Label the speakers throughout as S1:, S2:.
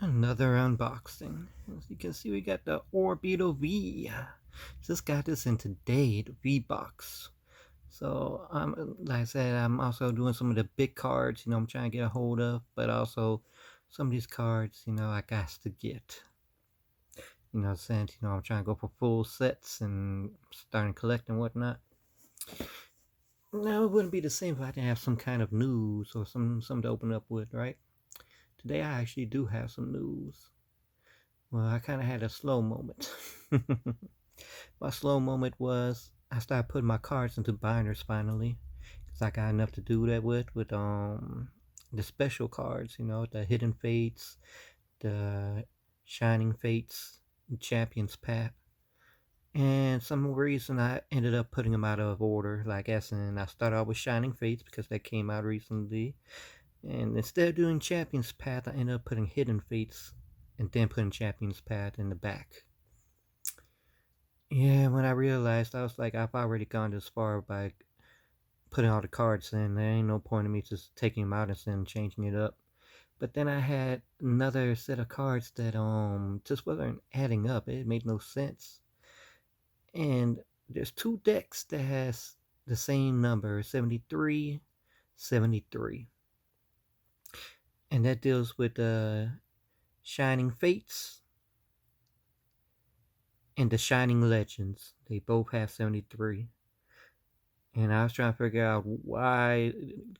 S1: Another unboxing. As you can see, we got the Orbeetle V. Just got this in today, the V-Box. So, like I said, I'm also doing some of the big cards, I'm trying to get a hold of, but also some of these cards, I got to get. Since, I'm trying to go for full sets and starting to collect and whatnot. Now, it wouldn't be the same if I didn't have some kind of news or something to open up with, right? Today, I actually do have some news. Well, I kind of had a slow moment. My slow moment was I started putting my cards into binders finally, because I got enough to do that with the special cards, the hidden fates, the shining fates, champions path. And some reason I ended up putting them out of order, like as in I started off with shining fates because that came out recently, and instead of doing champions path, I ended up putting hidden fates and then putting champions path in the back. Yeah, when I realized, I was like, I've already gone this far by putting all the cards in. There ain't no point in me just taking them out instead of changing it up. But then I had another set of cards that just wasn't adding up. It made no sense. And there's two decks that has the same number, 73, 73. And that deals with Shining Fates and the Shining Legends. They both have 73. And I was trying to figure out why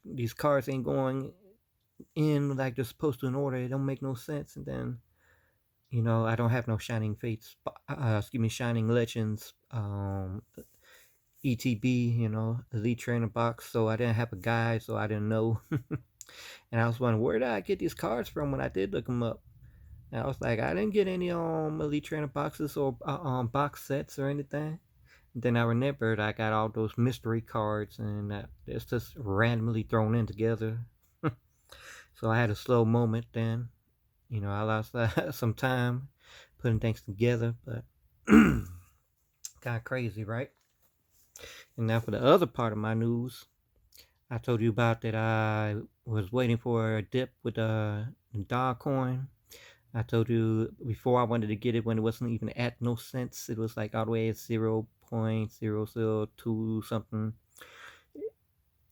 S1: these cards ain't going in like they're supposed to in order. It don't make no sense. And then, I don't have no Shining Fates, Shining Legends, ETB, Elite Trainer box. So I didn't have a guide, so I didn't know. And I was wondering, where did I get these cards from when I did look them up? And I was like, I didn't get any Elite Trainer boxes or box sets or anything. Then I remembered I got all those mystery cards, and it's just randomly thrown in together. So I had a slow moment then. I lost some time putting things together, but kind of crazy, right? And now for the other part of my news, I told you about that I was waiting for a dip with a dog coin. I told you before I wanted to get it when it wasn't even at no cents. It was like all the way at 0.002 something.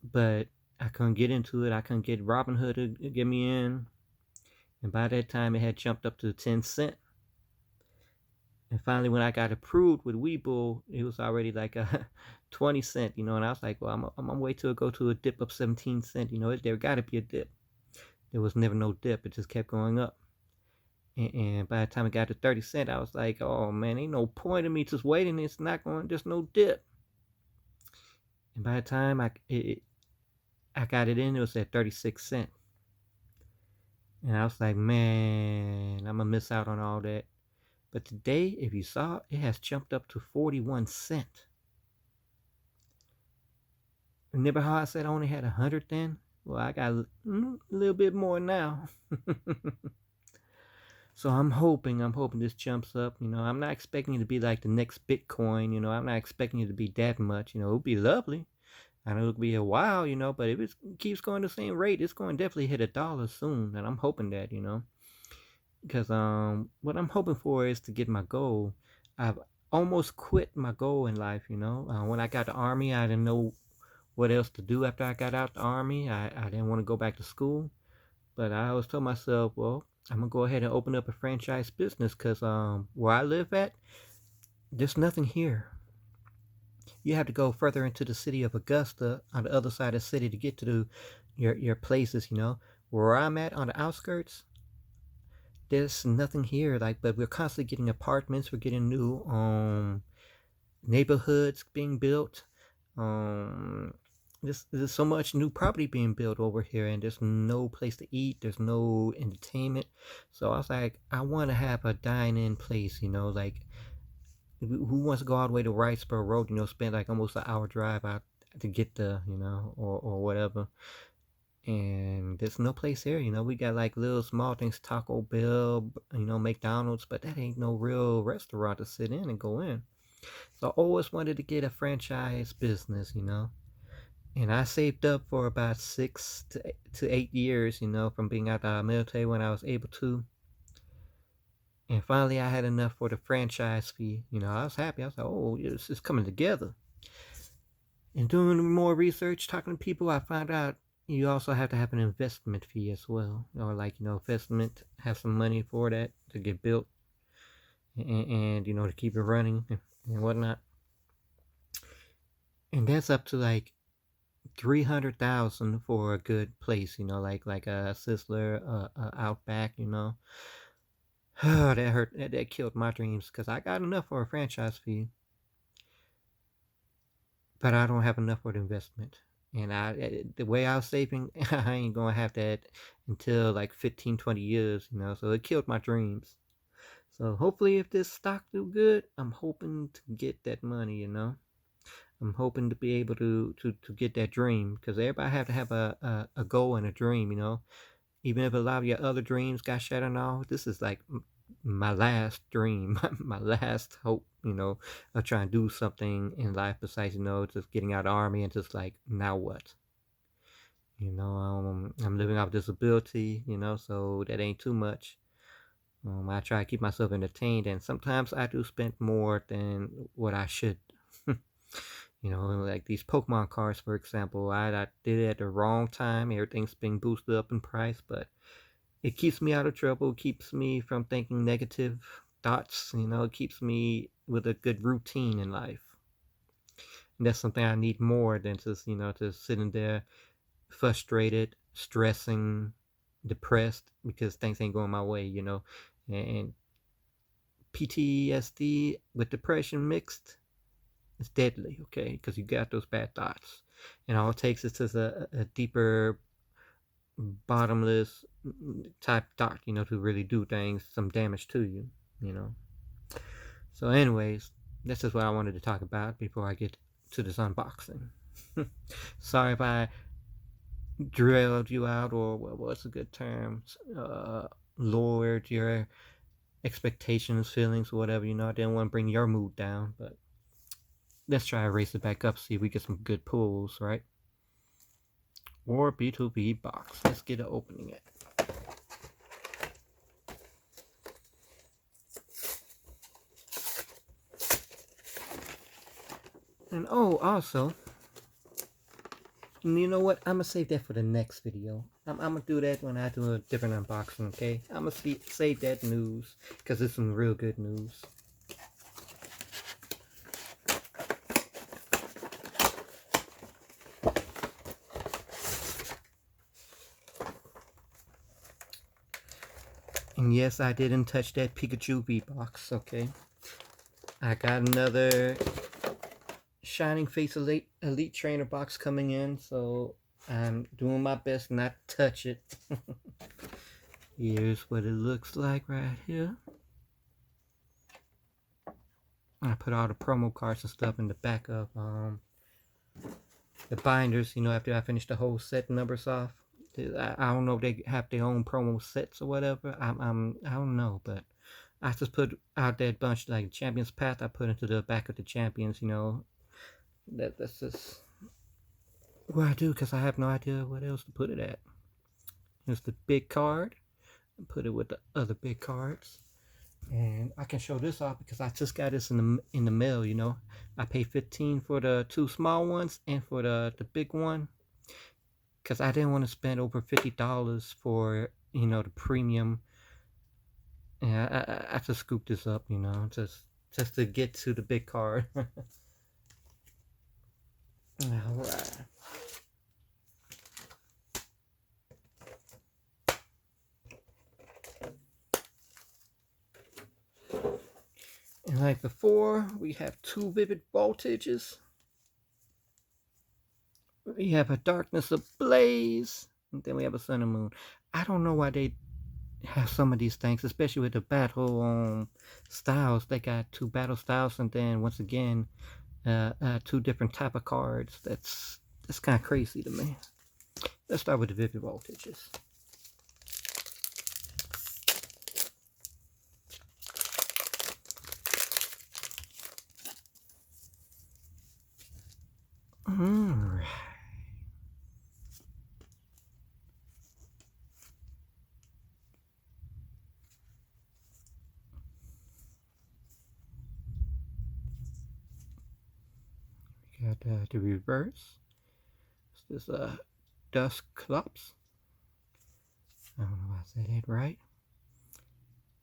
S1: But I couldn't get into it. I couldn't get Robinhood to get me in. And by that time, it had jumped up to 10 cents. And finally, when I got approved with Webull, it was already like a 20 cent, and I was like, well, I'm gonna wait till it go to a dip of 17 cent. There got to be a dip. There was never no dip. It just kept going up. And by the time it got to 30 cent, I was like, oh man, ain't no point in me just waiting. It's not going, there's no dip. And by the time I got it in, it was at 36 cent. And I was like, man, I'm gonna miss out on all that. But today, if you saw, it has jumped up to 41 cent. Remember how I said I only had 100 then? Well, I got a little bit more now. So I'm hoping this jumps up. I'm not expecting it to be like the next Bitcoin. I'm not expecting it to be that much. It would be lovely. I know it'll be a while, but if it keeps going the same rate, it's going to definitely hit $1 soon. And I'm hoping that, because what I'm hoping for is to get my goal. I've almost quit my goal in life. When I got the Army, I didn't know what else to do after I got out the Army. I didn't want to go back to school, but I always told myself, well, I'm gonna go ahead and open up a franchise business, because where I live at, there's nothing here. You have to go further into the city of Augusta on the other side of the city to get to your places. Where I'm at on the outskirts, there's nothing here. But we're constantly getting apartments. We're getting new neighborhoods being built. There's so much new property being built over here, and there's no place to eat. There's no entertainment. So I was like, I want to have a dine-in place. Like, who wants to go all the way to Wrightsboro Road? Spend like almost an hour drive out to get there. Or whatever. And there's no place here. We got like little small things, Taco Bell, McDonald's, but that ain't no real restaurant to sit in and go in. So I always wanted to get a franchise business. And I saved up for about 6 to 8 years, from being out of the military when I was able to. And finally, I had enough for the franchise fee. You know, I was happy. I was like, oh, this is coming together. And doing more research, talking to people, I found out you also have to have an investment fee as well. Or like, investment, have some money for that to get built and to keep it running and whatnot. And that's up to like 300,000 for a good place, like a Sizzler, Outback, Oh, that hurt. That killed my dreams because I got enough for a franchise fee, but I don't have enough for the investment. And the way I was saving, I ain't gonna have that until like 15, 20 years, so it killed my dreams. So hopefully if this stock do good, I'm hoping to get that money, I'm hoping to be able to get that dream because everybody have to have a goal and a dream, even if a lot of your other dreams got shattered and all. This is like my last dream, my last hope, of trying to do something in life besides, just getting out of the army and just like, now what? I'm living off disability, so that ain't too much. I try to keep myself entertained, and sometimes I do spend more than what I should. Like these Pokemon cards, for example, I did it at the wrong time. Everything's being boosted up in price, but it keeps me out of trouble, keeps me from thinking negative thoughts, it keeps me with a good routine in life. And that's something I need more than just, just sitting there frustrated, stressing, depressed because things ain't going my way, and PTSD with depression mixed, it's deadly, okay, because you got those bad thoughts. And all it takes is just a deeper bottomless type thought, to really do things, some damage to you, So anyways, this is what I wanted to talk about before I get to this unboxing. Sorry if I drilled you out, or what's a good term, lowered your expectations, feelings, or whatever, I didn't want to bring your mood down, but let's try to raise it back up, see if we get some good pulls, right? Orbeetle Vbox. Let's get an opening it. And also, you know what? I'm gonna save that for the next video. I'm gonna do that when I do a different unboxing, okay? I'm gonna save that news because it's some real good news. And yes, I didn't touch that Pikachu Vbox, okay? I got another Shining Face Elite Trainer box coming in, so I'm doing my best not to touch it. Here's what it looks like right here. I put all the promo cards and stuff in the back of the binders, after I finish the whole set numbers off. I don't know if they have their own promo sets or whatever. I don't know, but I just put out that bunch like Champions Path I put into the back of the Champions, That's just what I do because I have no idea what else to put it at. Here's the big card. Put it with the other big cards. And I can show this off because I just got this in the mail, I paid $15 for the two small ones and for the big one. Because I didn't want to spend over $50 for, the premium. Yeah, I just scooped this up, just to get to the big card. Alright. And like before, we have two vivid voltages. We have a darkness ablaze, and then we have a sun and moon. I don't know why they have some of these things, especially with the battle styles. They got two battle styles, and then once again, two different type of cards. That's kind of crazy to me. Let's start with the vivid voltages. Alright. got the reverse. This is Dusclops. I don't know if I said it right.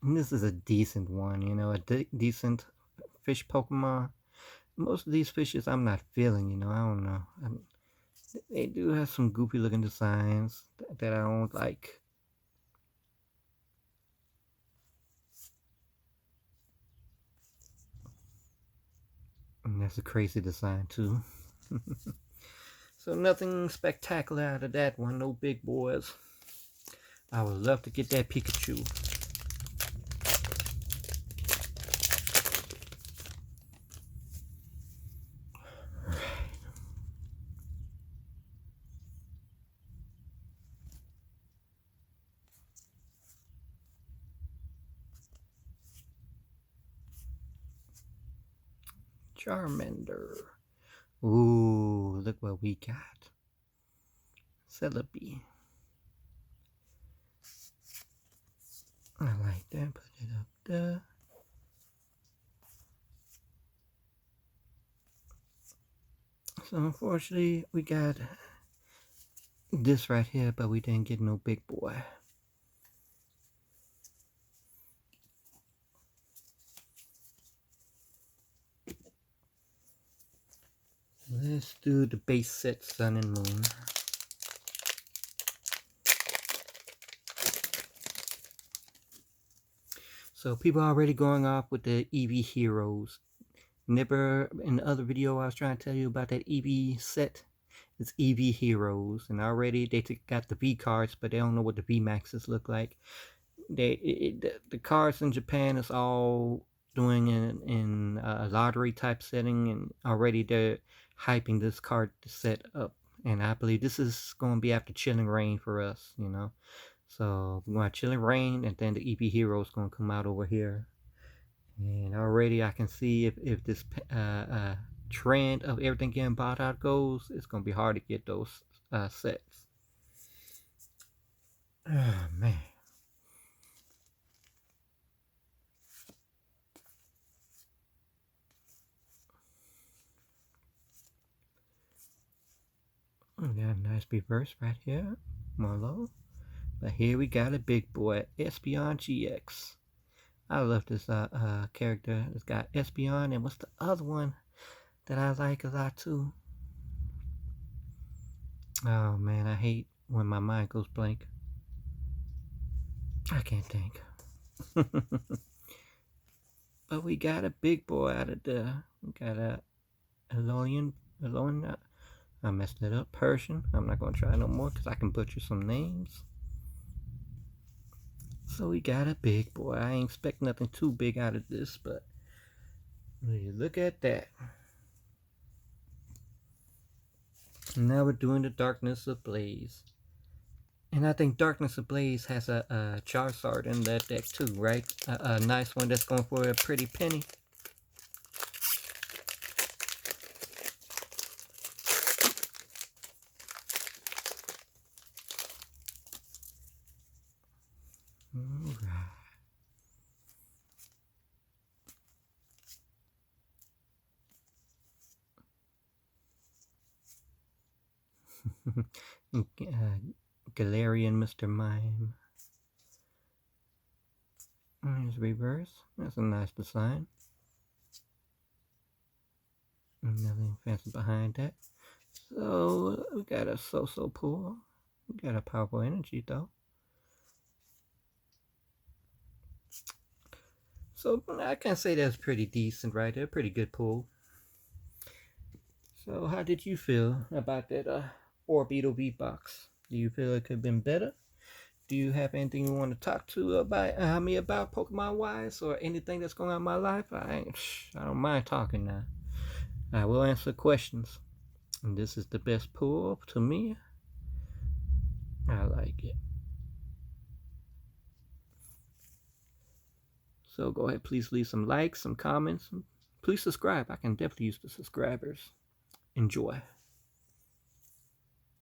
S1: And this is a decent one, you know, a decent fish Pokemon. Most of these fishes I'm not feeling, you know, I don't know. They do have some goofy looking designs that I don't like. And that's a crazy design too. So nothing spectacular out of that one, no big boys. I would love to get that Pikachu. Charmander. Ooh, look what we got. Celebi. I like that. Put it up there. So unfortunately, we got this right here, but we didn't get no big boy. Let's do the base set Sun and Moon. So people are already going off with the EV heroes. Remember in the other video I was trying to tell you about that EV set? It's EV heroes, and already they got the V cards, but they don't know what the V maxes look like. The cards in Japan is all doing in a lottery type setting, and already they're hyping this card set up. And I believe this is going to be after Chilling Reign for us, you know. So we're going to Chilling Reign, and then the EV hero is going to come out over here. And already I can see if this trend of everything getting bought out goes, it's going to be hard to get those sets. Oh, man. We got a nice reverse right here, Marlowe. But here we got a big boy, Espeon GX. I love this character. It's got Espeon, and what's the other one that I like a lot too? Oh man, I hate when my mind goes blank. I can't think. But we got a big boy out of there. We got a Alolan, I messed it up, Persian. I'm not going to try no more because I can butcher some names. So we got a big boy. I ain't expect nothing too big out of this, but look at that. Now we're doing the Darkness Ablaze. And I think Darkness Ablaze has a Charizard in that deck too, right? A nice one that's going for a pretty penny. Alright. Galarian Mr. Mime. There's reverse. That's a nice design. Nothing fancy behind that. So we got a so-so pool. We got a powerful energy though. So I can say that's pretty decent right there. Pretty good pool. So how did you feel about that Orbeetle Vbox? Do you feel it could have been better? Do you have anything you want to talk to about me about Pokemon wise, or anything that's going on in my life? I don't mind talking now. I will answer questions. And this is the best pull to me. I like it. So go ahead, please leave some likes, some comments. Please subscribe. I can definitely use the subscribers. Enjoy.